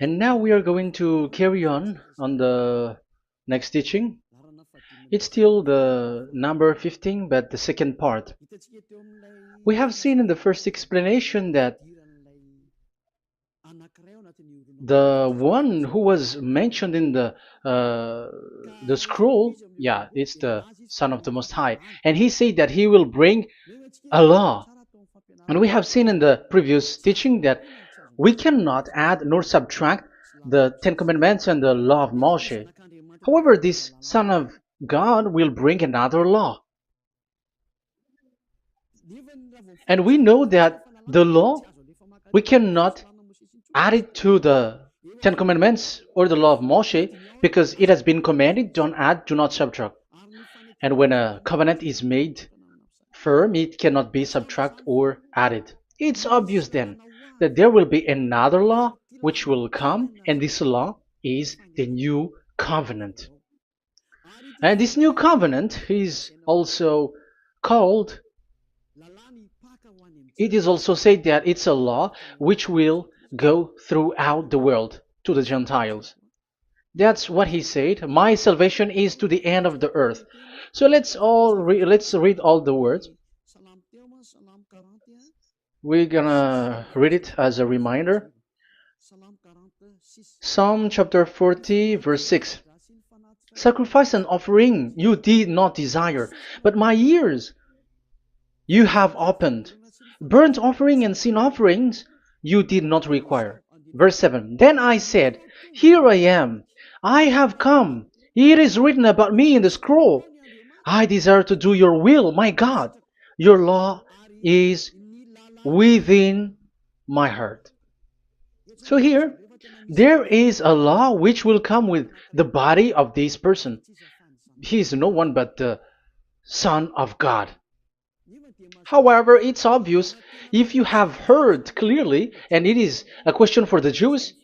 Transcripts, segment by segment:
And now we are going to carry on the next teaching. It's still the number 15, but the second part. We have seen in the first explanation that the one who was mentioned in the scroll, yeah, it's the Son of the Most High, and he said that he will bring a law. And we have seen in the previous teaching that we cannot add nor subtract the Ten Commandments and the law of Moshe. However, this Son of God will bring another law. And we know that the law, we cannot add it to the Ten Commandments or the law of Moshe because it has been commanded, don't add, do not subtract. And when a covenant is made firm, it cannot be subtracted or added. It's obvious then that there will be another law which will come, and this law is the new covenant. And this new covenant is also called, it is also said that it's a law which will go throughout the world to the Gentiles. That's what he said. My salvation is to the end of the earth. So let's read all the words. We're gonna read it as a reminder. Psalm chapter 40, verse 6. Sacrifice and offering you did not desire, but my ears you have opened. Burnt offering and sin offerings you did not require. Verse 7. Then I said, here I am. I have come. It is written about me in the scroll. I desire to do your will, my God. Your law is within my heart. So here, there is a law which will come with the body of this person. He is no one but the Son of God. However, it's obvious if you have heard clearly, and it is a question for the Jews,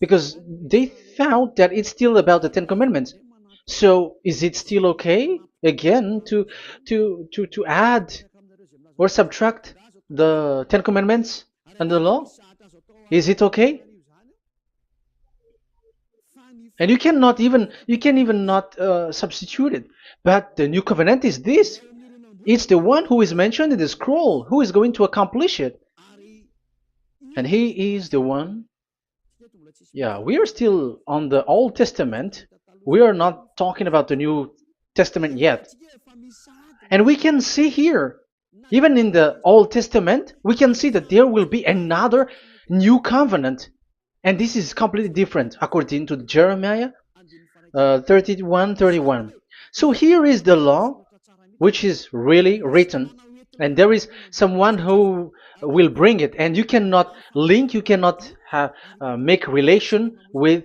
because they found that it's still about the Ten Commandments. So is it still okay again to add or subtract the Ten Commandments and the law? Is it okay? And you can even not substitute it. But the new covenant is this. It's the one who is mentioned in the scroll who is going to accomplish it. And he is the one. Yeah, we are still on the Old Testament. We are not talking about the New Testament yet. And we can see here, even in the Old Testament, we can see that there will be another new covenant. And this is completely different according to Jeremiah 31:31. So here is the law which is really written, and there is someone who will bring it, and you cannot link, you cannot make relation with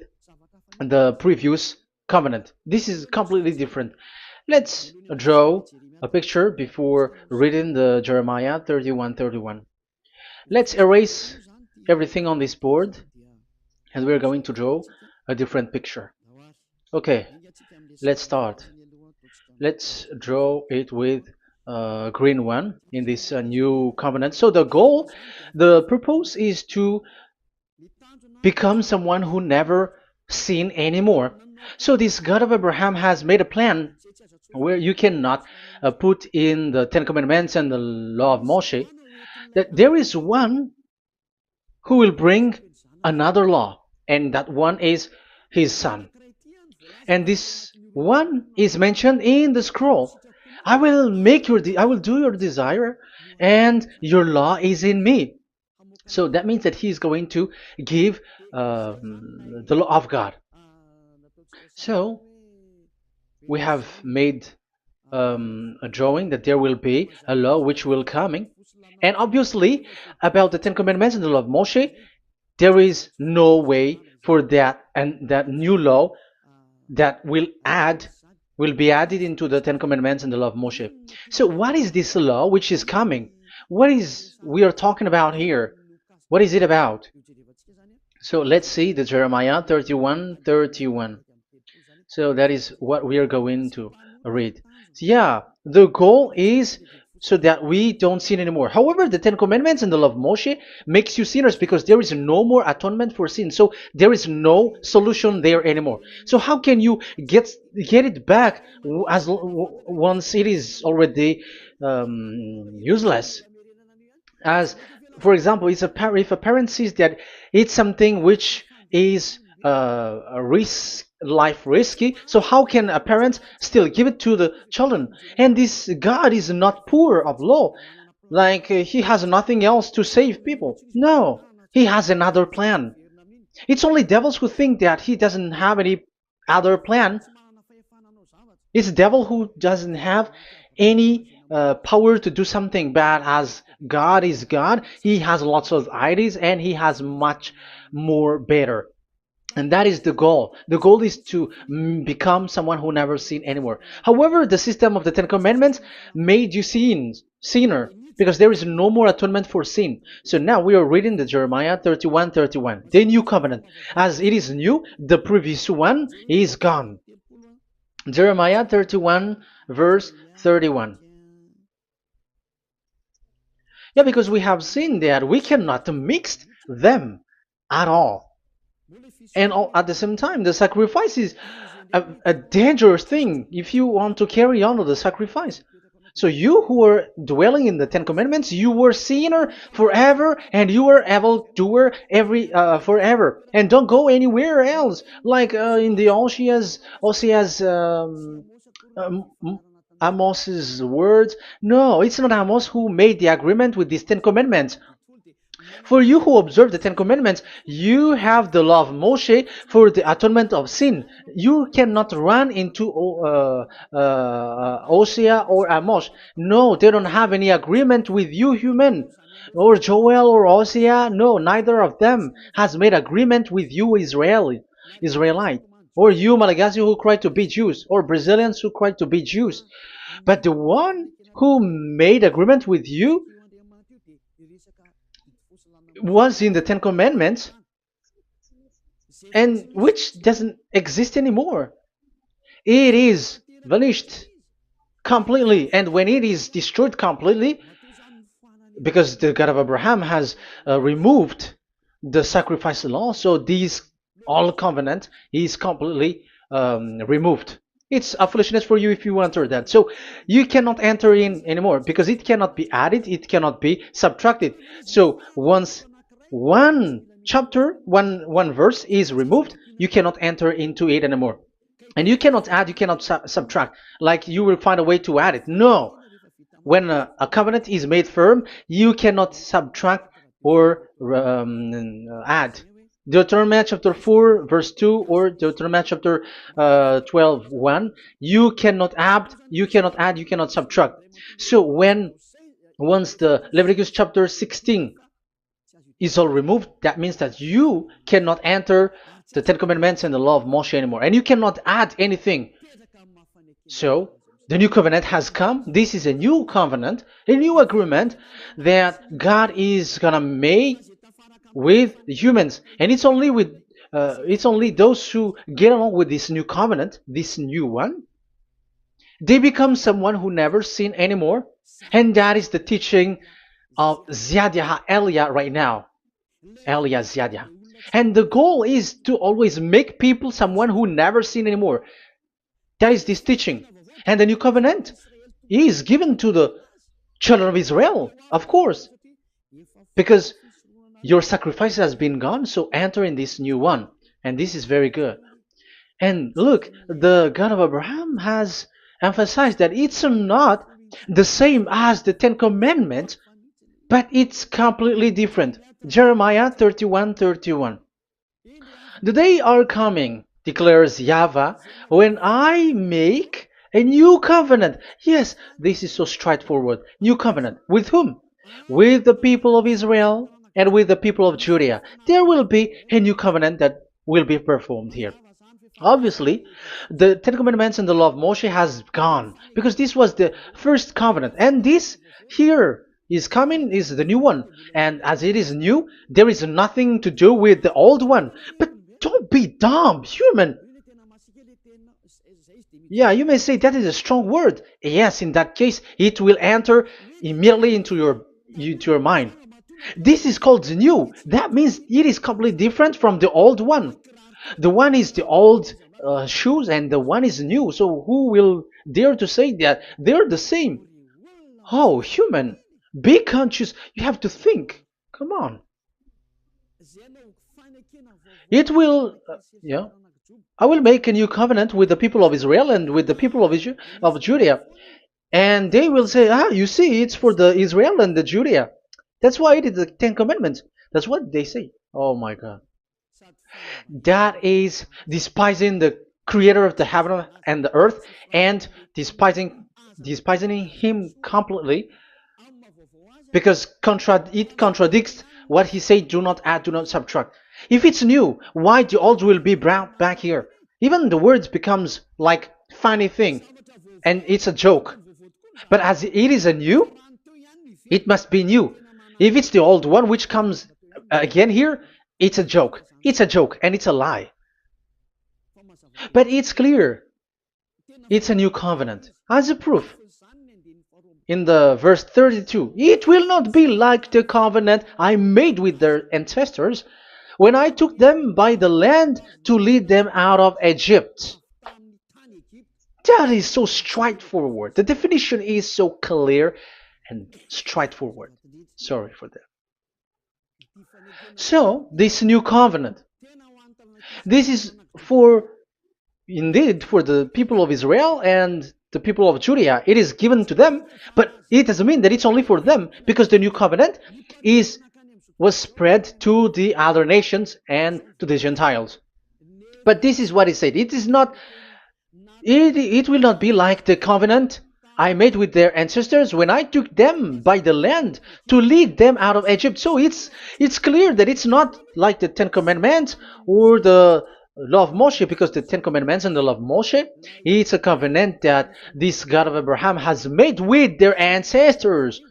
the previous covenant. This is completely different. Let's draw a picture before reading the Jeremiah 31:31. Let's erase everything on this board, and we're going to draw a different picture. Okay, let's start. Let's draw it with a green one in this new covenant. So the purpose is to become someone who never sin anymore. So this God of Abraham has made a plan where you cannot put in the Ten Commandments and the law of Moshe, that there is one who will bring another law, and that one is his son. And this one is mentioned in the scroll. I will do your desire, and your law is in me. So that means that he is going to give the law of God. So we have made a drawing that there will be a law which will coming, and obviously about the Ten Commandments and the law of Moshe, there is no way for that and that new law that will be added into the Ten Commandments and the law of Moshe. So what is this law which is coming? What is we are talking about here? What is it about? So let's see the Jeremiah 31:31. So that is what we are going to read. So yeah, the goal is so that we don't sin anymore. However, the Ten Commandments and the law of Moshe makes you sinners because there is no more atonement for sin. So there is no solution there anymore. So how can you get it back once it is already useless? As for example, if a parent sees that it's something which is a risk life risky, so how can a parent still give it to the children? And this God is not poor of law, like he has nothing else to save people. No, he has another plan. It's only devils who think that he doesn't have any other plan. It's the devil who doesn't have any power to do something bad. As God is God, he has lots of ideas and he has much more better. And that is the goal. The goal is to become someone who never sin anymore. However, the system of the Ten Commandments made you sinner, because there is no more atonement for sin. So now we are reading the Jeremiah 31:31, the new covenant. As it is new, the previous one is gone. Jeremiah 31 verse 31. Yeah, because we have seen that we cannot mix them at all. And at the same time, the sacrifice is a dangerous thing if you want to carry on with the sacrifice. So you who are dwelling in the Ten Commandments, you were sinner forever, and you were evil doer forever, and don't go anywhere else. Like in the Osea's Amos's words. No, it's not Amos who made the agreement with these Ten Commandments. For you who observe the Ten Commandments, you have the law of Moshe for the atonement of sin. You cannot run into Osea or Amos. No, they don't have any agreement with you, human. Or Joel or Osea. No, neither of them has made agreement with you, Israelite. Or you, Malagasy, who cry to be Jews. Or Brazilians who cry to be Jews. But the one who made agreement with you was in the Ten Commandments, and which doesn't exist anymore. It is vanished completely, and when it is destroyed completely, because the God of Abraham has removed the sacrifice law, so this all covenant is completely removed. It's a foolishness for you if you enter that. So you cannot enter in anymore because it cannot be added, it cannot be subtracted. So once one chapter, one verse is removed, you cannot enter into it anymore. And you cannot add, you cannot subtract. Like you will find a way to add it. No. When a covenant is made firm, you cannot subtract or add. Deuteronomy chapter 4 verse 2 or Deuteronomy chapter 12 1, you cannot add, you cannot subtract. So once the Leviticus chapter 16 is all removed, that means that you cannot enter the Ten Commandments and the law of Moshe anymore, and you cannot add anything. So the new covenant has come. This is a new covenant, a new agreement that God is gonna make with humans, and it's only those who get along with this new covenant, this new one, they become someone who never sin anymore, and that is the teaching of YAH Elia right now, Elia YAH. And the goal is to always make people someone who never sin anymore. That is this teaching, and the new covenant is given to the children of Israel, of course, because your sacrifice has been gone, so enter in this new one. And this is very good. And look, the God of Abraham has emphasized that it's not the same as the Ten Commandments, but it's completely different. Jeremiah 31:31. The day are coming, declares YAHVAH, when I make a new covenant. Yes, this is so straightforward. New covenant. With whom? With the people of Israel and with the people of Judea. There will be a new covenant that will be performed here. Obviously, the Ten Commandments and the law of Moshe has gone, because this was the first covenant, and this here is coming, is the new one. And as it is new, there is nothing to do with the old one. But don't be dumb, human. Yeah, you may say that is a strong word. Yes, in that case, it will enter immediately into your mind. This is called new. That means it is completely different from the old one. The one is the old shoes and the one is new. So who will dare to say that they're the same? Oh, human, be conscious. You have to think. Come on. It will, yeah. I will make a new covenant with the people of Israel and with the people of Judea. And they will say, ah, you see, it's for the Israel and the Judea. That's why it is the Ten Commandments. That's what they say. Oh my God. That is despising the creator of the heaven and the earth and despising him completely because it contradicts what he said, do not add, do not subtract. If it's new, why the old will be brought back here? Even the words becomes like funny thing and it's a joke. But as it is a new, it must be new. If it's the old one which comes again here, it's a joke. It's a joke and it's a lie. But it's clear. It's a new covenant. As a proof, in the verse 32, it will not be like the covenant I made with their ancestors when I took them by the land to lead them out of Egypt. That is so straightforward. The definition is so clear and straightforward. Sorry for that. So, this new covenant, this is for, indeed, for the people of Israel and the people of Judea. It is given to them, but it doesn't mean that it's only for them, because the new covenant was spread to the other nations and to the Gentiles. But this is what it said. It is not. It will not be like the covenant I made with their ancestors when I took them by the land to lead them out of Egypt. So it's clear that it's not like the Ten Commandments or the law of Moshe, because the Ten Commandments and the law of Moshe, it's a covenant that this God of Abraham has made with their ancestors.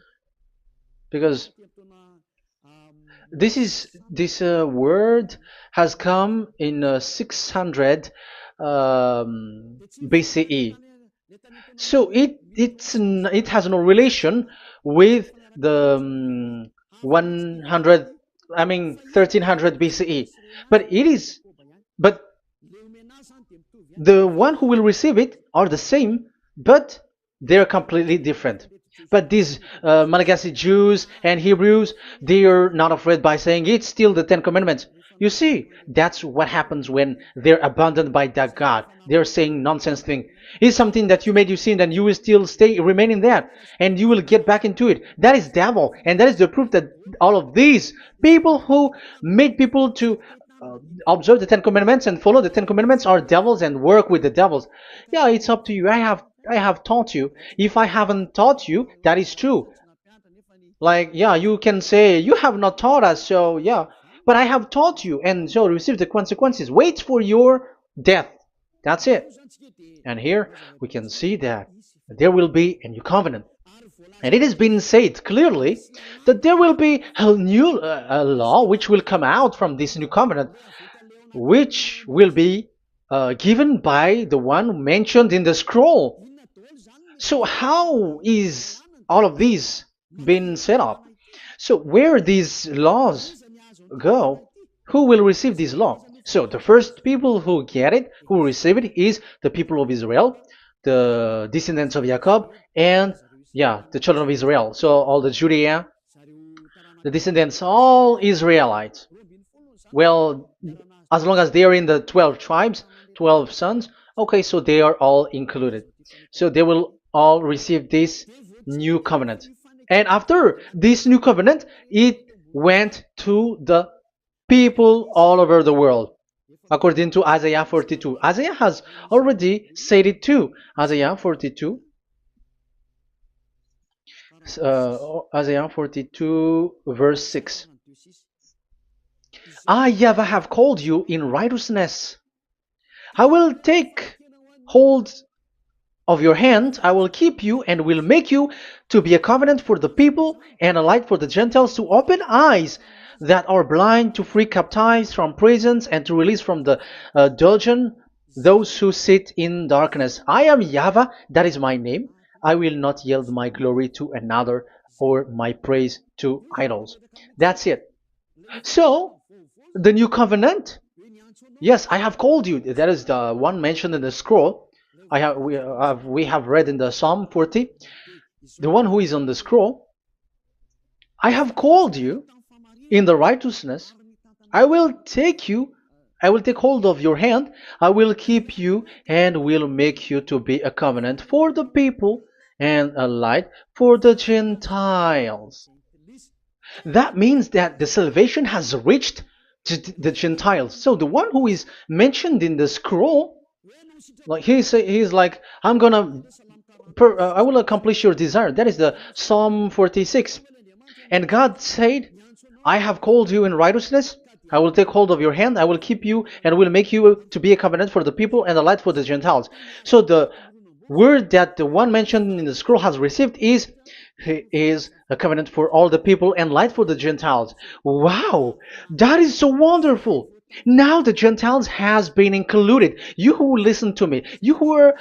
Because this word has come in 600 BCE. So it has no relation with the 1300 BCE. But the one who will receive it are the same, but they're completely different. But these Malagasy Jews and Hebrews, they are not afraid by saying it's still the Ten Commandments. You see, that's what happens when they're abandoned by that God. They're saying nonsense thing. It's something that you made you sin, and you will still remain in that, and you will get back into it. That is devil, and that is the proof that all of these people who made people to observe the Ten Commandments and follow the Ten Commandments are devils and work with the devils. Yeah, it's up to you. I have taught you. If I haven't taught you, that is true. Like, yeah, you can say you have not taught us, so yeah. But I have taught you, and so receive the consequences. Wait for your death. That's it. And here we can see that there will be a new covenant. And it has been said clearly that there will be a new law which will come out from this new covenant, which will be given by the one mentioned in the scroll. So how is all of these been set up? So where these laws go, who will receive this law? So the first people who get it, who receive it, is the people of Israel, the descendants of Jacob, and yeah, the children of Israel. So all the Judea, the descendants, all Israelites. Well, as long as they are in the 12 tribes, 12 sons, okay, so they are all included. So they will all receive this new covenant. And after this new covenant, it went to the people all over the world, according to Isaiah 42. Isaiah has already said it too. Isaiah 42. Isaiah 42 verse 6. I, YAHVAH, have called you in righteousness. I will take hold of your hand, I will keep you and will make you to be a covenant for the people and a light for the Gentiles, to open eyes that are blind, to free captives from prisons, and to release from the dungeon those who sit in darkness. I am YAHVAH, that is my name. I will not yield my glory to another or my praise to idols. That's it. So, the new covenant, yes, I have called you. That is the one mentioned in the scroll. We have read in the Psalm 40, the one who is on the scroll. I have called you in the righteousness. I will take you, I will take hold of your hand, I will keep you, and will make you to be a covenant for the people and a light for the Gentiles. That means that the salvation has reached the Gentiles. So the one who is mentioned in the scroll, like he's like, I will accomplish your desire. That is the Psalm 46. And God said, I have called you in righteousness. I will take hold of your hand. I will keep you and will make you to be a covenant for the people and a light for the Gentiles. So the word that the one mentioned in the scroll has received is, he is a covenant for all the people and light for the Gentiles. Wow, that is so wonderful. Now the Gentiles has been included. You who listen to me, you who are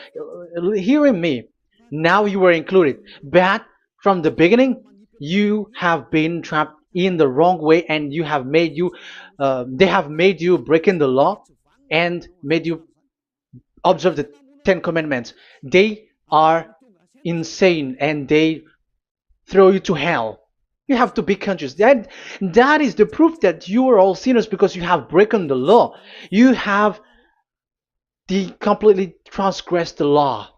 hearing me, now you are included. But from the beginning, you have been trapped in the wrong way, and they have made you breaking the law and made you observe the Ten Commandments. They are insane and they throw you to hell. You have to be conscious. That is the proof that you are all sinners, because you have broken the law. You have completely transgressed the law.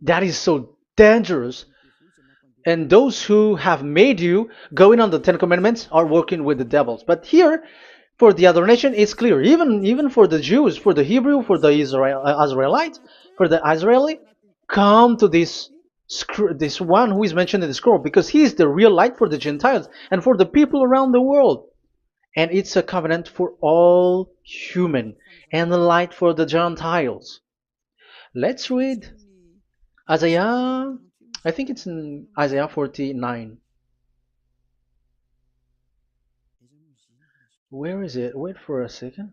That is so dangerous. And those who have made you going on the Ten Commandments are working with the devils. But here, for the other nation, it's clear. Even for the Jews, for the Hebrew, for the Israelites, for the Israeli, come to this one who is mentioned in the scroll, because he is the real light for the Gentiles and for the people around the world. And it's a covenant for all human and the light for the Gentiles. Let's read Isaiah. I think it's in Isaiah 49. Where is it? Wait for a second.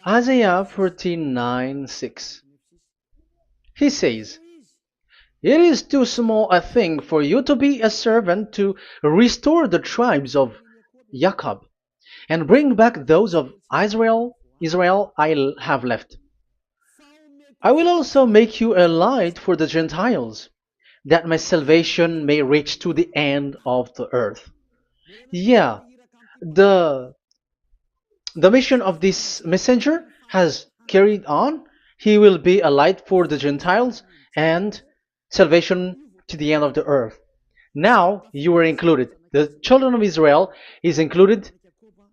Isaiah 49:6. He says, it is too small a thing for you to be a servant to restore the tribes of Jacob and bring back those of Israel I have left. I will also make you a light for the Gentiles, that my salvation may reach to the end of the earth. Yeah, the the mission of this messenger has carried on. He will be a light for the Gentiles and salvation to the end of the earth. Now you are included. The children of Israel is included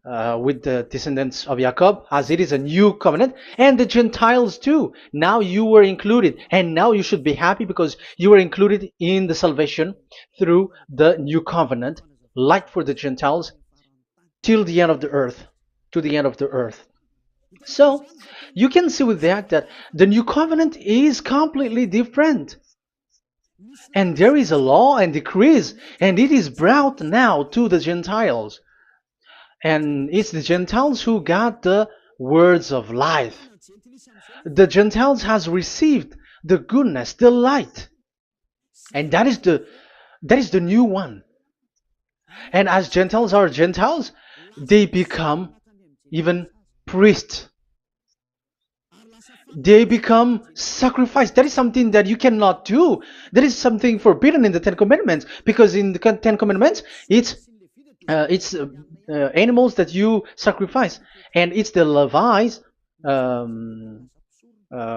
with the descendants of Jacob, as it is a new covenant, and the Gentiles too. Now you were included, and now you should be happy because you were included in the salvation through the new covenant, light for the Gentiles till the end of the earth, to the end of the earth. So you can see with that the new covenant is completely different. And there is a law and decrees, and it is brought now to the Gentiles. And it's the Gentiles who got the words of life. The Gentiles has received the goodness, the light. And that is the new one. And as Gentiles are Gentiles, they become even priests. They become sacrificed. That is something that you cannot do. That is something forbidden in the Ten Commandments, because in the Ten Commandments, it's animals that you sacrifice, and it's the Levites um,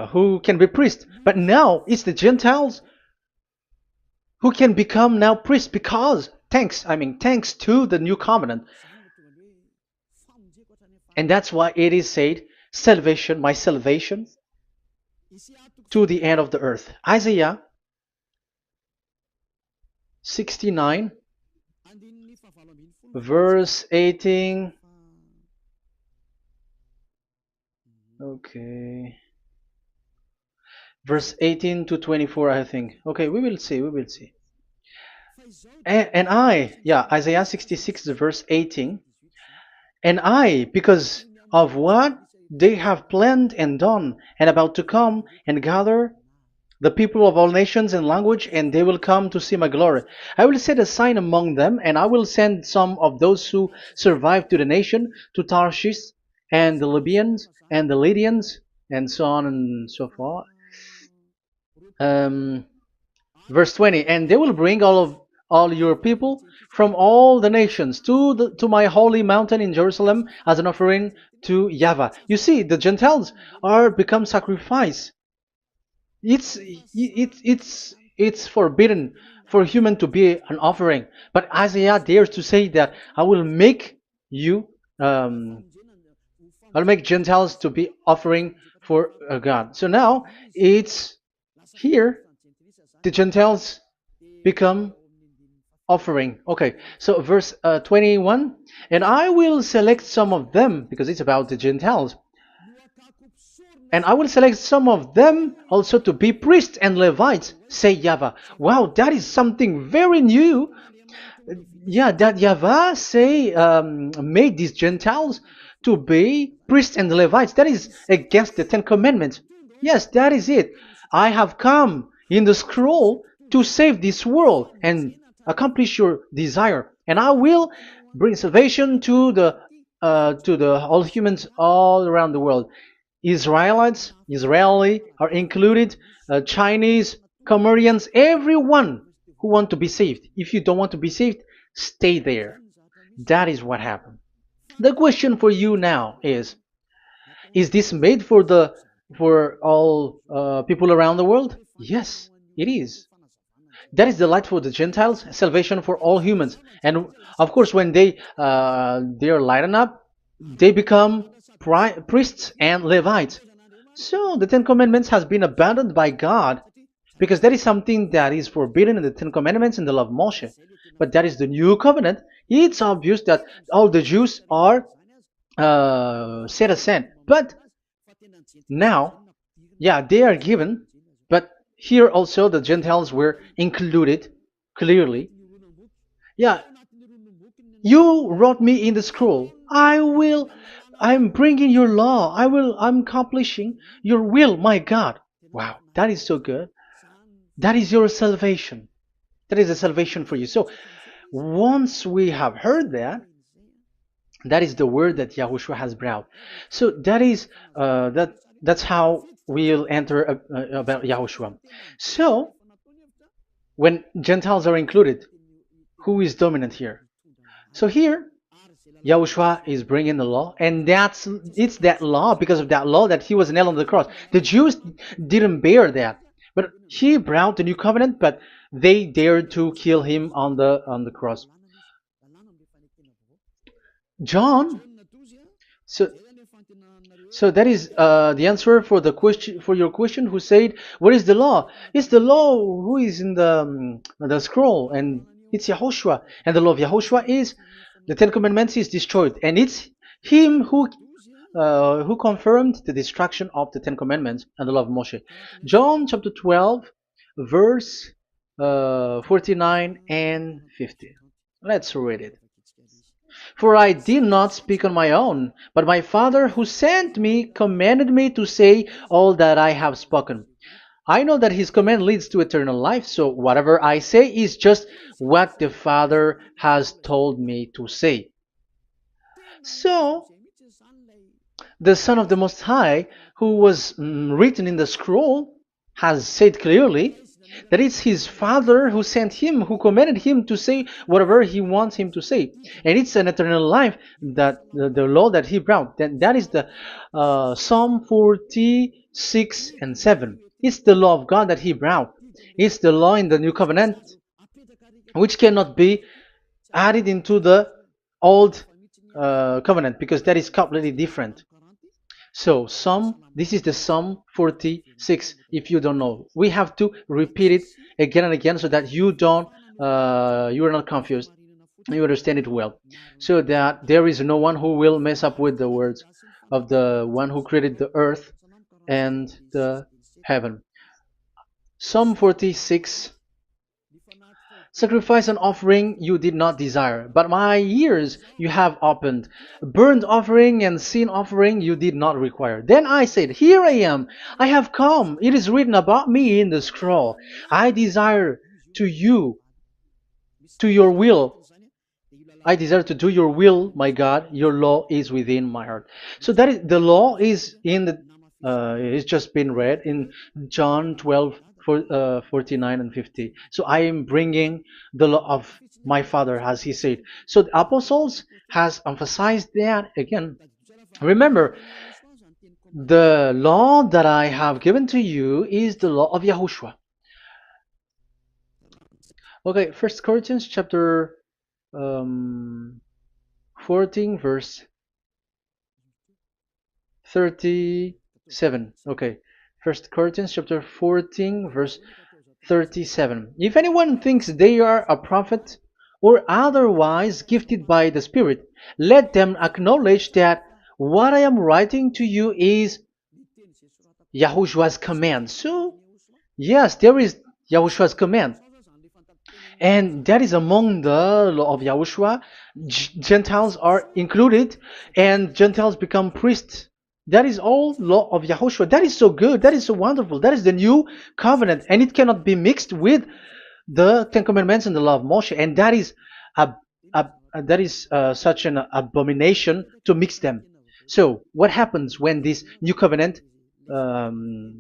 who can be priests. But now it's the Gentiles who can become now priests, because thanks to the new covenant. And that's why it is said, salvation, my salvation to the end of the earth. Isaiah 69 verse 18. Okay. verse 18 to 24, I think. Okay, we will see, we will see. Yeah, Isaiah 66, verse 18. And I, because of what they have planned and done, and about to come and gather the people of all nations and language, and they will come to see my glory. I will set a sign among them, and I will send some of those who survive to the nation, to Tarshish, and the Libyans, and the Lydians, and so on and so forth. Um, Verse 20, and they will bring all your people from all the nations to my holy mountain in Jerusalem as an offering to YAHVAH. You see, the Gentiles are become sacrifice. It's forbidden for human to be an offering, but Isaiah dares to say that I will make you I'll make Gentiles to be offering for God. So now it's here the Gentiles become offering. Okay, so verse 21, and I will select some of them, because it's about the Gentiles, and I will select some of them also to be priests and Levites, say YAHVAH. Wow, that is something very new. Yeah, that YAHVAH say made these Gentiles to be priests and Levites. That is against the Ten Commandments. Yes, that is it. I have come in the scroll to save this world and accomplish your desire, and I will bring salvation to the all humans all around the world. Israeli are included, Chinese, Comorians, everyone who want to be saved. If you don't want to be saved, stay there. That is what happened. The question for you now is this made for all people around the world? Yes, it is. That is the light for the Gentiles, salvation for all humans. And of course, when they are lightened up, they become priests and Levites. So the Ten Commandments has been abandoned by God, because that is something that is forbidden in the Ten Commandments and the law of Moshe. But that is the new covenant. It's obvious that all the Jews are set aside. But now, yeah, they are given, but here also the Gentiles were included clearly. Yeah, you wrote me in the scroll. I'm bringing your law. I'm accomplishing your will, my God. Wow, that is so good. That is your salvation. That is a salvation for you. So once we have heard that, that is the word that Yahushua has brought. So that's how we'll enter about Yahushua. So when Gentiles are included, who is dominant here? So here, Yahushua is bringing the law, and it's that law, because of that law, that he was nailed on the cross. The Jews didn't bear that, but he brought the new covenant, but they dared to kill him on the cross. John, so so that is the answer for the question, for your question. Who said, "What is the law?" It's the law who is in the scroll, and it's Yahushua. And the law of Yahushua is the Ten Commandments is destroyed, and it's him who confirmed the destruction of the Ten Commandments and the law of Moshe. John chapter 12, verse 49 and 50. Let's read it. For I did not speak on my own, but my Father who sent me commanded me to say all that I have spoken. I know that his command leads to eternal life, so whatever I say is just what the Father has told me to say. So, the Son of the Most High, who was written in the scroll, has said clearly that it's his Father who sent him, who commanded him to say whatever he wants him to say. And it's an eternal life, that the law that he brought. That is the Psalm 46 and 7. It's the law of God that he brought. It's the law in the new covenant, which cannot be added into the old covenant, because that is completely different. So this is the Psalm 46. If you don't know, we have to repeat it again and again, so that you are not confused. You understand it well, so that there is no one who will mess up with the words of the one who created the earth and the heaven. Psalm 46. Sacrifice and offering you did not desire, but my ears you have opened. Burnt offering and sin offering you did not require. Then I said, here I am, I have come. It is written about me in the scroll. I desire to you, to your will. I desire to do your will, my God. Your law is within my heart. So that is the law is in the. It's just been read in John 12, 49 and 50. So I am bringing the law of my Father, as he said. So the apostles has emphasized that again. Remember, the law that I have given to you is the law of YAHOSHUAH. Okay, First Corinthians chapter 14 verse 37. Okay, First Corinthians chapter 14 verse 37. If anyone thinks they are a prophet or otherwise gifted by the Spirit, let them acknowledge that what I am writing to you is Yahushua's command. So, yes, there is Yahushua's command. And that is among the law of Yahushua. Gentiles are included, and Gentiles become priests. That is all law of Yahushua. That is so good. That is so wonderful. That is the new covenant, and it cannot be mixed with the Ten Commandments and the law of Moshe. And that is such an abomination to mix them. So, what happens when this new covenant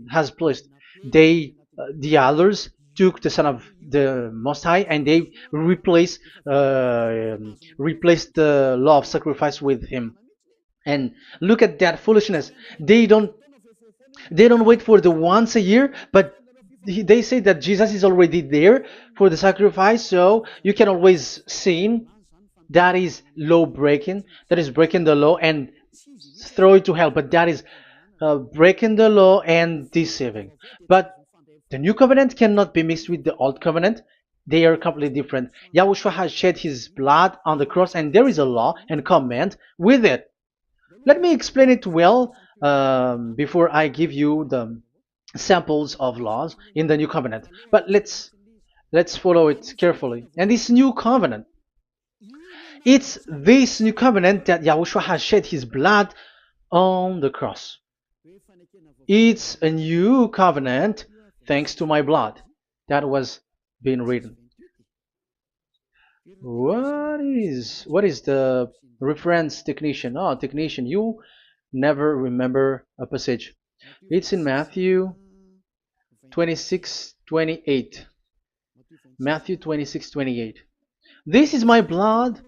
has placed? The others took the Son of the Most High and they replaced the law of sacrifice with him. And look at that foolishness. They don't wait for the once a year, but they say that Jesus is already there for the sacrifice, so you can always sin. That is law breaking. That is breaking the law and throw it to hell. But that is breaking the law and deceiving. But the new covenant cannot be mixed with the old covenant. They are completely different. Yahushua has shed his blood on the cross, and there is a law and command with it. Let me explain it well before I give you the samples of laws in the new covenant. But let's follow it carefully. And this new covenant, it's this new covenant that Yahushua has shed his blood on the cross. It's a new covenant thanks to my blood. That was being written. What is the reference technician? Oh, technician, you never remember a passage. It's in Matthew 26:28. Matthew 26:28. This is my blood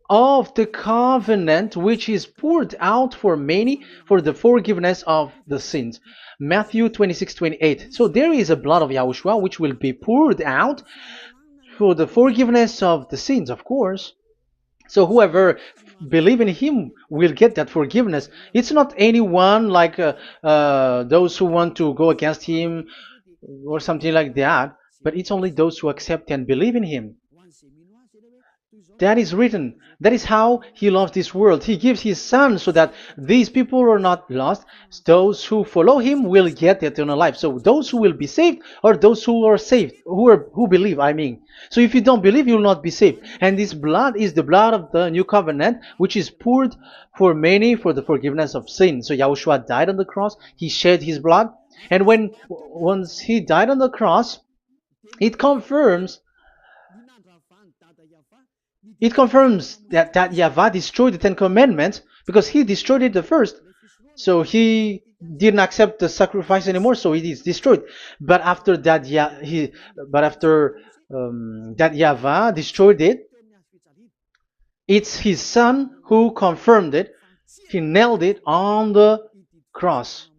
of the covenant which is poured out for many for the forgiveness of the sins. Matthew 26:28. So there is a blood of Yahushua which will be poured out for the forgiveness of the sins, of course. So whoever believe in him will get that forgiveness. It's not anyone like those who want to go against him or something like that, but it's only those who accept and believe in him. That is written. That is how he loves this world. He gives his son so that these people are not lost. Those who follow him will get eternal life. So those who will be saved are those who are saved, who believe, I mean. So if you don't believe, you will not be saved. And this blood is the blood of the new covenant, which is poured for many for the forgiveness of sin. So Yahushua died on the cross. He shed his blood. And once he died on the cross, it confirms that YAHVAH destroyed the Ten Commandments because he destroyed it the first. So he didn't accept the sacrifice anymore, so it is destroyed. But after that, that YAHVAH destroyed it, it's his son who confirmed it. He nailed it on the cross.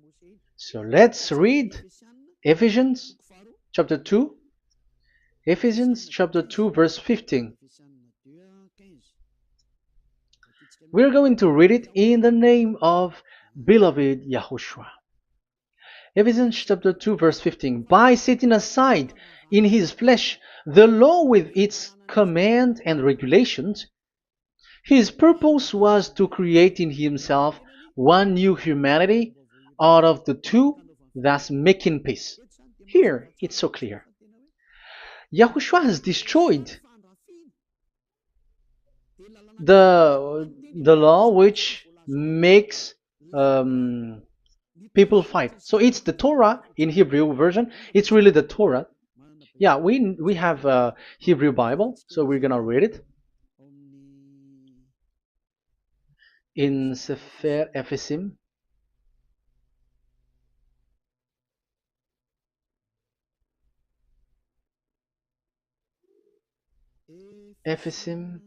So let's read Ephesians chapter 2. Ephesians chapter 2 verse 15. We're going to read it in the name of beloved Yahushua. Ephesians chapter 2 verse 15. By setting aside in his flesh the law with its command and regulations, his purpose was to create in himself one new humanity out of the two, thus making peace. Here, it's so clear. Yahushua has destroyed the law which makes people fight. So it's the Torah in Hebrew version. It's really the Torah. Yeah, we have a Hebrew Bible, so we're gonna read it in Sefer Ephesim. Ephesim.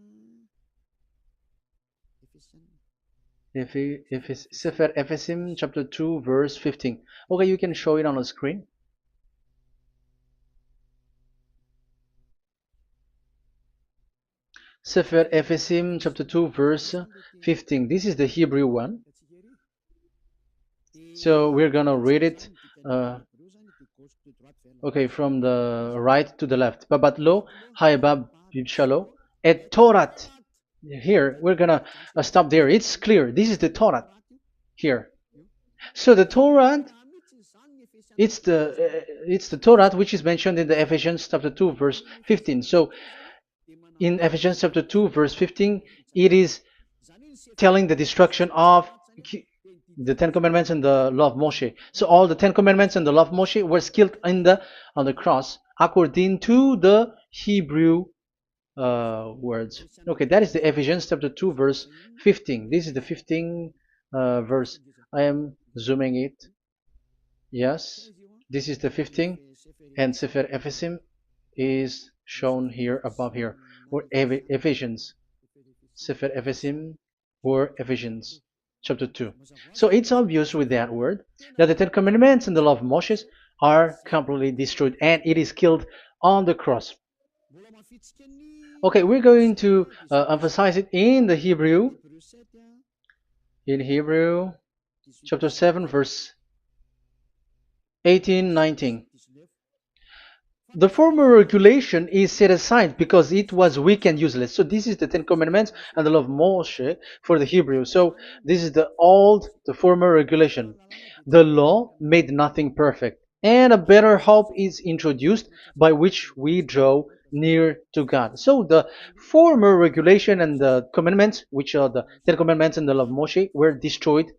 Sefer Ephesim chapter 2 verse 15. Okay, you can show it on the screen. Sefer Ephesim chapter 2 verse 15. This is the Hebrew one. So we're gonna read it okay, from the right to the left. Babat lo, haibab shalo, et Torat. Here, we're gonna stop there. It's clear. This is the Torah here. So the Torah, it's the Torah which is mentioned in the Ephesians chapter 2 verse 15. So in Ephesians chapter 2 verse 15, it is telling the destruction of the Ten Commandments and the law of Moshe. So all the Ten Commandments and the law of Moshe were killed on the cross according to the Hebrew words. Okay, that is the Ephesians chapter 2 verse 15. This is the 15 verse. I am zooming it. Yes, this is the 15, and Sefer Ephesim is shown here above here, or Ephesians. Sefer Ephesim or Ephesians chapter 2. So it's obvious with that word that the Ten Commandments and the law of Moses are completely destroyed, and it is killed on the cross. Okay, we're going to emphasize it in the Hebrew. In Hebrew, chapter 7, verse 18, 19. The former regulation is set aside because it was weak and useless. So this is the Ten Commandments and the law of Moshe for the Hebrew. So this is the former regulation. The law made nothing perfect, and a better hope is introduced by which we draw near to God. So the former regulation and the commandments, which are the Ten Commandments and the law of Moshe, were destroyed.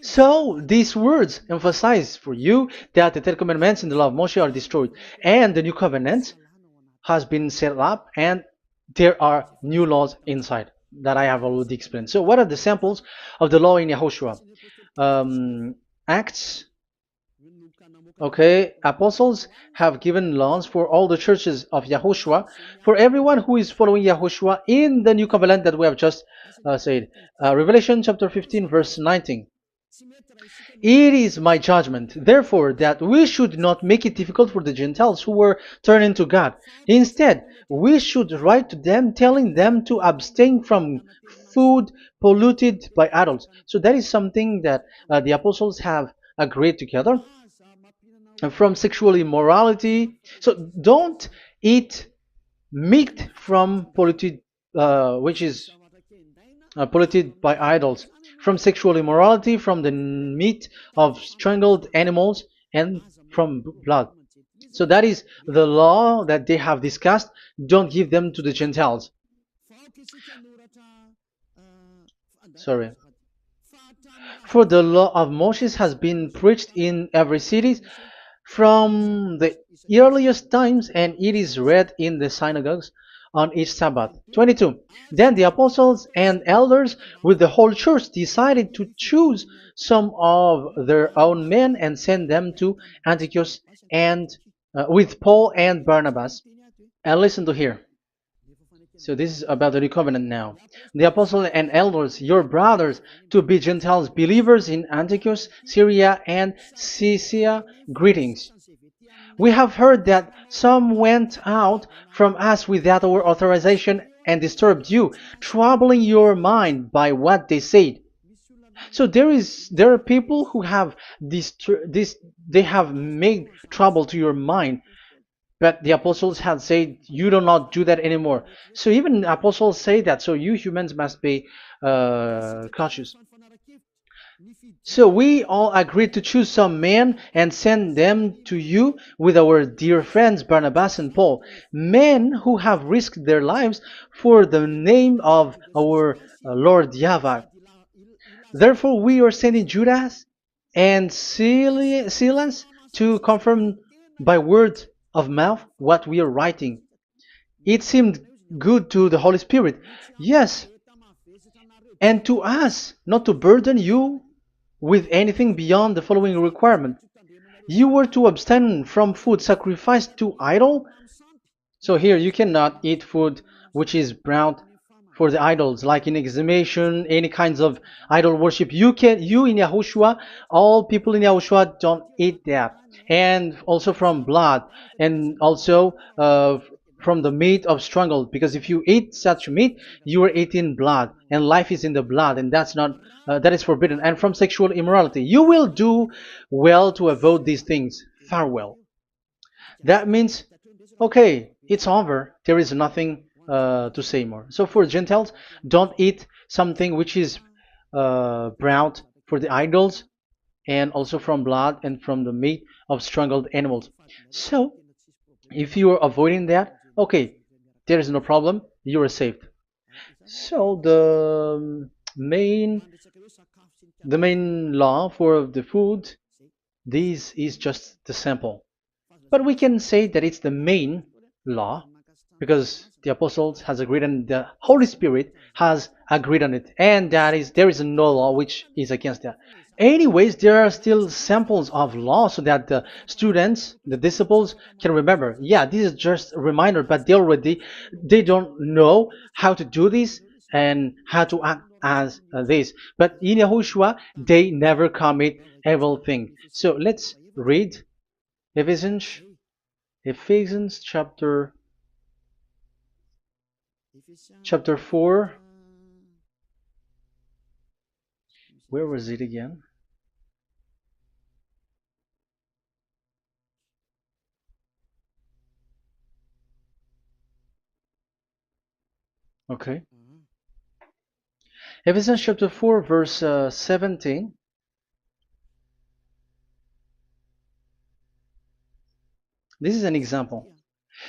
So these words emphasize for you that the Ten Commandments and the law of Moshe are destroyed, and the new covenant has been set up, and there are new laws inside that I have already explained. So what are the samples of the law in Yahushua? Acts. Okay, apostles have given laws for all the churches of Yahushua, for everyone who is following Yahushua in the new covenant that we have just said. Revelation chapter 15 verse 19. It is my judgment, therefore, that we should not make it difficult for the Gentiles who were turning to God. Instead, we should write to them telling them to abstain from food polluted by idols. So that is something that the apostles have agreed together. And from sexual immorality. So don't eat meat from polluted, which is polluted by idols, from sexual immorality, from the meat of strangled animals, and from blood. So that is the law that they have discussed. Don't give them to the Gentiles. Sorry. For the law of Moses has been preached in every city from the earliest times, and it is read in the synagogues on each Sabbath. 22. Then the apostles and elders with the whole church decided to choose some of their own men and send them to Antioch and with Paul and Barnabas. And listen to here. So this is about the new covenant now. The apostles and elders, your brothers, to be Gentiles believers in Antioch, Syria, and Cilicia, greetings. We have heard that some went out from us without our authorization and disturbed you, troubling your mind by what they said. So there are people who have they have made trouble to your mind, but the apostles had said you do not do that anymore. So even apostles say that. So you humans must be cautious. So we all agreed to choose some men and send them to you with our dear friends Barnabas and Paul, men who have risked their lives for the name of our Lord YAHVAH. Therefore, we are sending Judas and Silas to confirm by word of mouth what we are writing. It seemed good to the Holy Spirit, yes, and to us, not to burden you with anything beyond the following requirement. You were to abstain from food sacrificed to idol. So here you cannot eat food which is brought for the idols, like in exhumation, any kinds of idol worship. You in Yahushua, all people in Yahushua don't eat that. And also from blood, and also from the meat of strangled, because if you eat such meat, you are eating blood, and life is in the blood, and that's not that is forbidden. And from sexual immorality, you will do well to avoid these things. Farewell. That means, okay, it's over. There is nothing to say more. So for Gentiles, don't eat something which is brought for the idols, and also from blood and from the meat of strangled animals. So if you are avoiding that, okay, there is no problem. You are saved. So the main law for the food, this is just the sample. But we can say that it's the main law because the apostles has agreed and the Holy Spirit has agreed on it, and that is there is no law which is against that. Anyways, there are still samples of law so that the students, the disciples, can remember. Yeah, this is just a reminder, but they don't know how to do this and how to act as this. But in Yahushua, they never commit evil thing. So let's read Ephesians, Ephesians chapter 4. Where was it again? Okay. Ephesians chapter 4, verse 17. This is an example.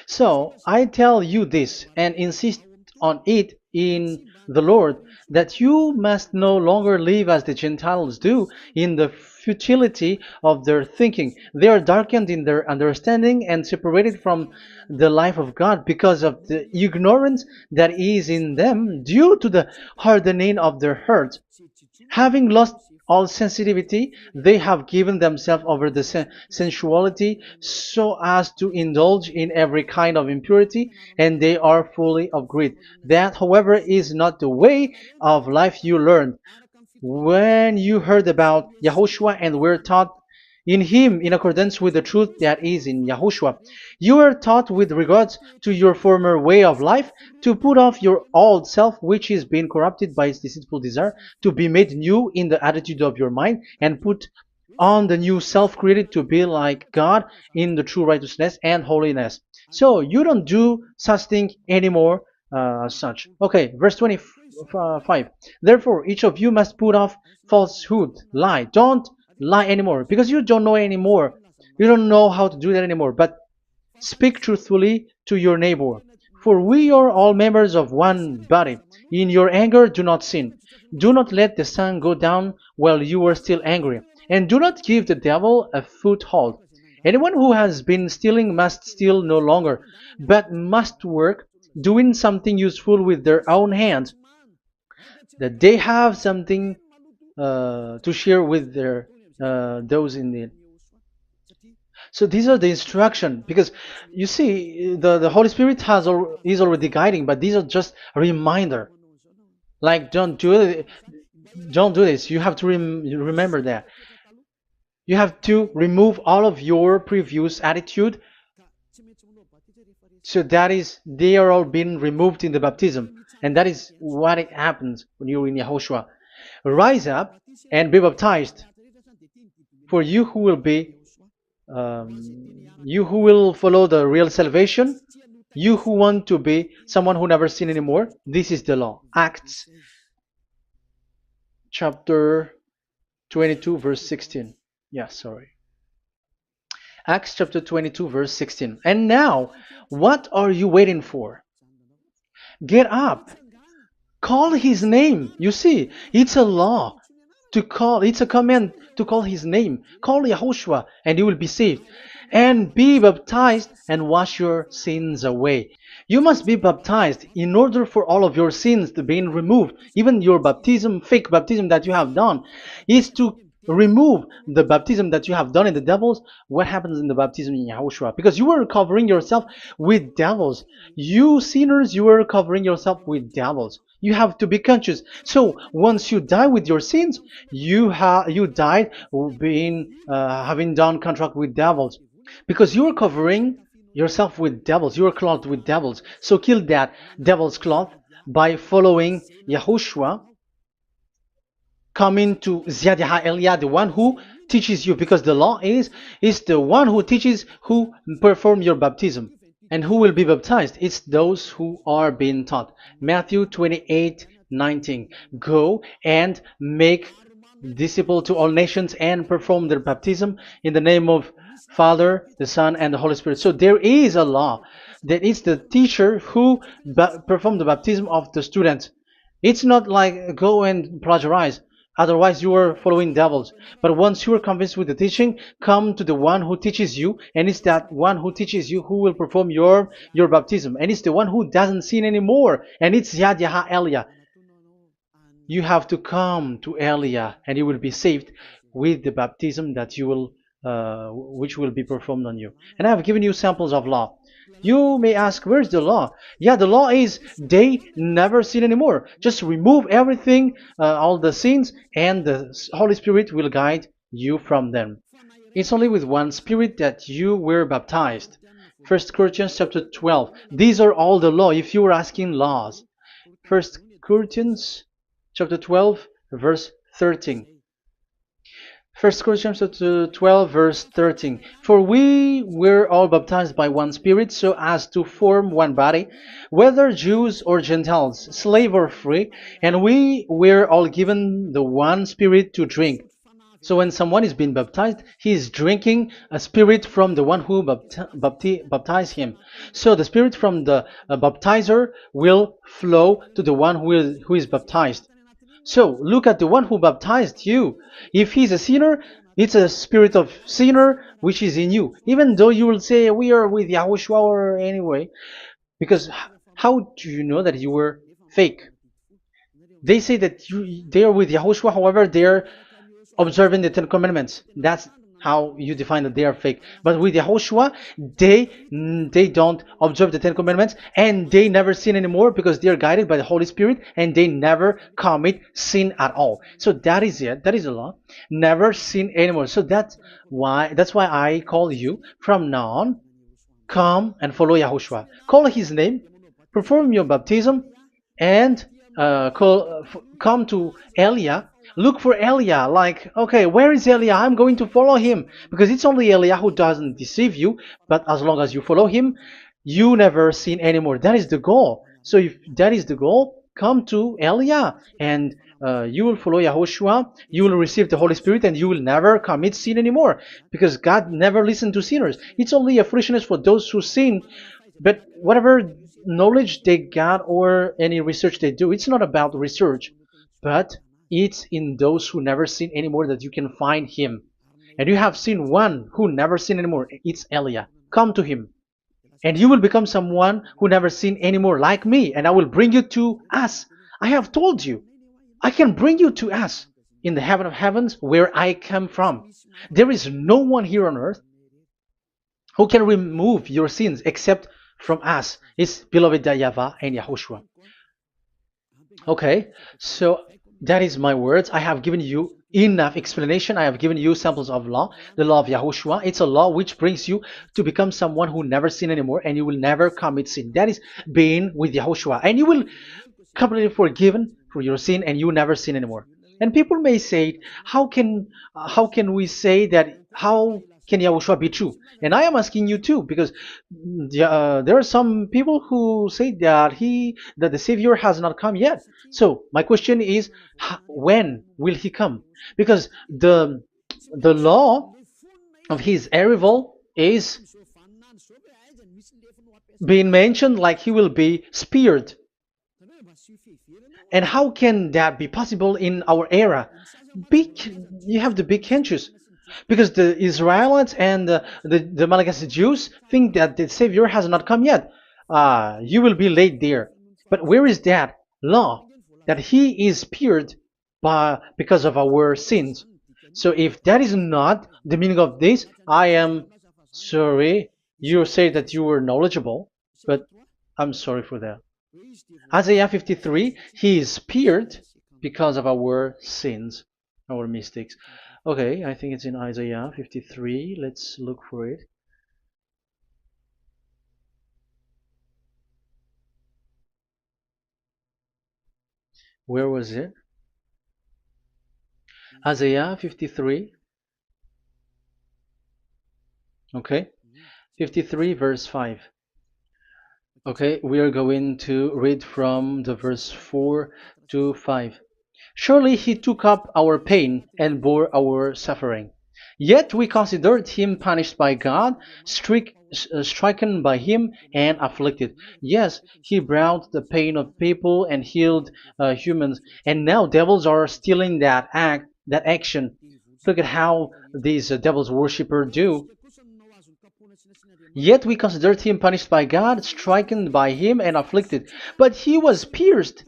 So I tell you this and insist on it in the Lord, that you must no longer live as the Gentiles do in the futility of their thinking. They are darkened in their understanding and separated from the life of God because of the ignorance that is in them due to the hardening of their hearts. Having lost all sensitivity, they have given themselves over to sensuality so as to indulge in every kind of impurity, and they are fully of greed. That, however, is not the way of life you learned when you heard about Yahushua and were taught in him in accordance with the truth that is in Yahushua. You were taught with regards to your former way of life to put off your old self, which is being corrupted by its deceitful desire, to be made new in the attitude of your mind, and put on the new self created to be like God in the true righteousness and holiness. So you don't do such thing anymore. Such. Okay, verse 25. Therefore, each of you must put off falsehood, lie. Don't lie anymore because you don't know anymore. You don't know how to do that anymore. But speak truthfully to your neighbor. For we are all members of one body. In your anger, do not sin. Do not let the sun go down while you are still angry. And do not give the devil a foothold. Anyone who has been stealing must steal no longer, but must work, doing something useful with their own hands, that they have something to share with their those in need. So these are the instruction because you see the Holy Spirit is already guiding, but these are just a reminder. Like don't do this. You have to remember that. You have to remove all of your previous attitude. So that is they are all being removed in the baptism, and that is what it happens when you're in Yahushua. Rise up and be baptized, for you who will follow the real salvation, you who want to be someone who never sin anymore. This is the law. Acts chapter 22 verse 16. Yeah, sorry. Acts chapter 22 verse 16. And now, what are you waiting for? Get up. Call his name. You see, it's a law to call, it's a command to call his name. Call Yahushua and you will be saved. And be baptized and wash your sins away. You must be baptized in order for all of your sins to be removed. Even your baptism, fake baptism that you have done, is to remove the baptism that you have done in the devils. What happens in the baptism in Yahushua? Because you were covering yourself with devils. You sinners, you were covering yourself with devils. You have to be conscious. So once you die with your sins, you died being having done contract with devils, because you are covering yourself with devils. You are clothed with devils. So kill that devil's cloth by following Yahushua, coming to Ziad Elia, the one who teaches you, because the law is the one who teaches who perform your baptism. And who will be baptized? It's those who are being taught. Matthew 28:19. Go and make disciple to all nations and perform their baptism in the name of Father, the Son, and the Holy Spirit. So there is a law that is the teacher who perform the baptism of the students. It's not like go and plagiarize. Otherwise, you are following devils. But once you are convinced with the teaching, come to the one who teaches you, and it's that one who teaches you who will perform your baptism. And it's the one who doesn't sin anymore. And it's Yad Yah Elia. You have to come to Elia, and you will be saved with the baptism that you will, which will be performed on you. And I have given you samples of law. You may ask, where's the law? Yeah, the law is they never sin anymore. Just remove everything, all the sins, and the Holy Spirit will guide you from them. It's only with one Spirit that you were baptized. 1 Corinthians chapter 12. These are all the law, if you were asking laws. 1 Corinthians chapter 12, verse 13. 1 Corinthians chapter 12, verse 13. For we were all baptized by one Spirit, so as to form one body, whether Jews or Gentiles, slave or free, and we were all given the one Spirit to drink. So when someone is being baptized, he is drinking a spirit from the one who baptized him. So the spirit from the baptizer will flow to the one who is baptized. So look at the one who baptized you. If he's a sinner, it's a spirit of sinner which is in you. Even though you will say we are with YAHOSHUAH or anyway, because how do you know that you were fake? They say that they are with YAHOSHUAH, however, they're observing the Ten Commandments. That's how you define that they are fake. But with YAHOSHUAH, they don't observe the Ten Commandments, and they never sin anymore because they are guided by the Holy Spirit, and they never commit sin at all. So that is it. That is the law. Never sin anymore. So that's why I call you from now on. Come and follow YAHOSHUAH. Call his name, perform your baptism, and come to Elia. Look for Elia, like, okay, where is Elia? I'm going to follow him, because it's only Elia who doesn't deceive you. But as long as you follow him, you never sin anymore. That is the goal. So if that is the goal, come to Elia, and you will follow YAHOSHUAH. You will receive the Holy Spirit, and you will never commit sin anymore, because God never listened to sinners. It's only a foolishness for those who sin. But whatever knowledge they got or any research they do, it's not about research, but it's in those who never sin anymore that you can find him. And you have seen one who never sin anymore. It's Elia. Come to him, and you will become someone who never sin anymore, like me, and I will bring you to us. I have told you, I can bring you to us in the heaven of heavens, where I come from. There is no one here on earth who can remove your sins except from us. It's beloved YAHVAH and YAHOSHUAH. Okay, so that is my words. I have given you enough explanation. I have given you samples of law, the law of YAHOSHUAH. It's a law which brings you to become someone who never sin anymore, and you will never commit sin. That is being with YAHOSHUAH, and you will completely forgiven for your sin, and you never sin anymore. And people may say, how can we say that? How can Yahushua be true? And I am asking you too, because there are some people who say that the Savior has not come yet. So my question is, when will he come? Because the law of his arrival is being mentioned like he will be speared. And how can that be possible in our era? You have to be conscious. Because the Israelites and the Malagasy Jews think that the Savior has not come yet. You will be late there. But where is that law? That he is speared because of our sins. So if that is not the meaning of this, I am sorry. You say that you were knowledgeable, but I'm sorry for that. Isaiah 53, he is speared because of our sins, our mistakes. Okay, I think it's in Isaiah 53. Let's look for it. Where was it? Isaiah 53. Okay, 53 verse 5. Okay, we are going to read from the verse 4 to 5. Surely he took up our pain and bore our suffering. Yet we considered him punished by God, stricken by him, and afflicted. Yes, he brought the pain of people and healed humans. And now devils are stealing that action. Look at how these devils worshippers do. Yet we considered him punished by God, stricken by him, and afflicted. But he was pierced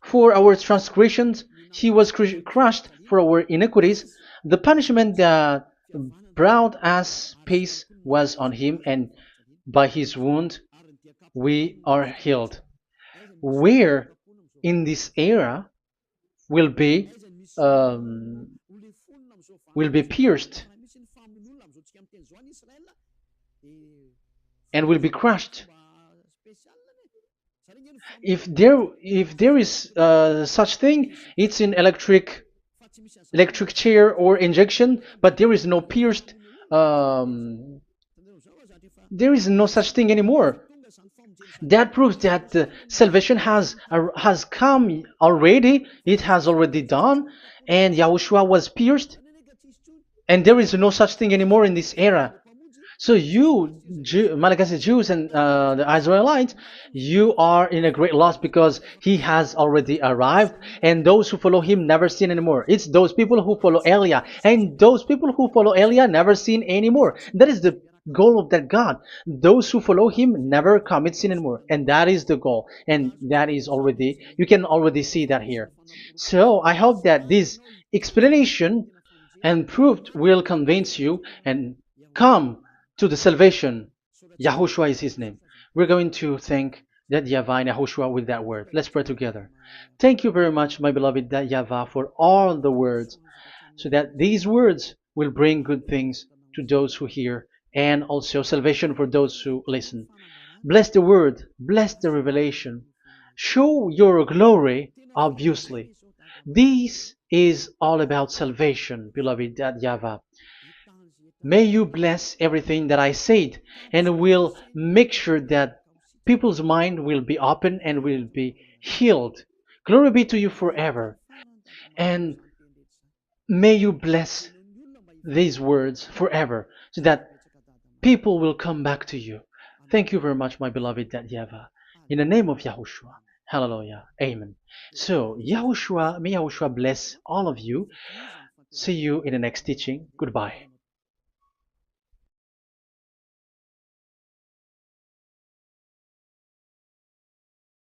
for our transgressions, he was crushed for our iniquities. The punishment that brought us peace was on him, and by his wound we are healed. Where in this era will be um, pierced and will be crushed. If there is such thing, it's in electric chair or injection, but there is no pierced. There is no such thing anymore. That proves that salvation has come already. It has already done, and Yahushua was pierced, and there is no such thing anymore in this era. So you, Malagasy Jews and the Israelites, you are in a great loss because he has already arrived, and those who follow him never sin anymore. It's those people who follow Elia, and those people who follow Elia never sin anymore. That is the goal of that God. Those who follow him never commit sin anymore, and that is the goal. And that is already, you can already see that here. So I hope that this explanation and proof will convince you and come to the salvation. Yahushua is his name. We're going to thank that YAHVAH and Yahushua with that word. Let's pray together. Thank you very much, my beloved that YAHVAH, for all the words, so that these words will bring good things to those who hear, and also salvation for those who listen. Bless the word, bless the revelation. Show your glory, obviously. This is all about salvation, beloved that YAHVAH. May you bless everything that I said, and will make sure that people's mind will be open and will be healed. Glory be to you forever. And may you bless these words forever, so that people will come back to you. Thank you very much, my beloved that YAHVAH. In the name of Yahushua. Hallelujah. Amen. So, Yahushua, may Yahushua bless all of you. See you in the next teaching. Goodbye.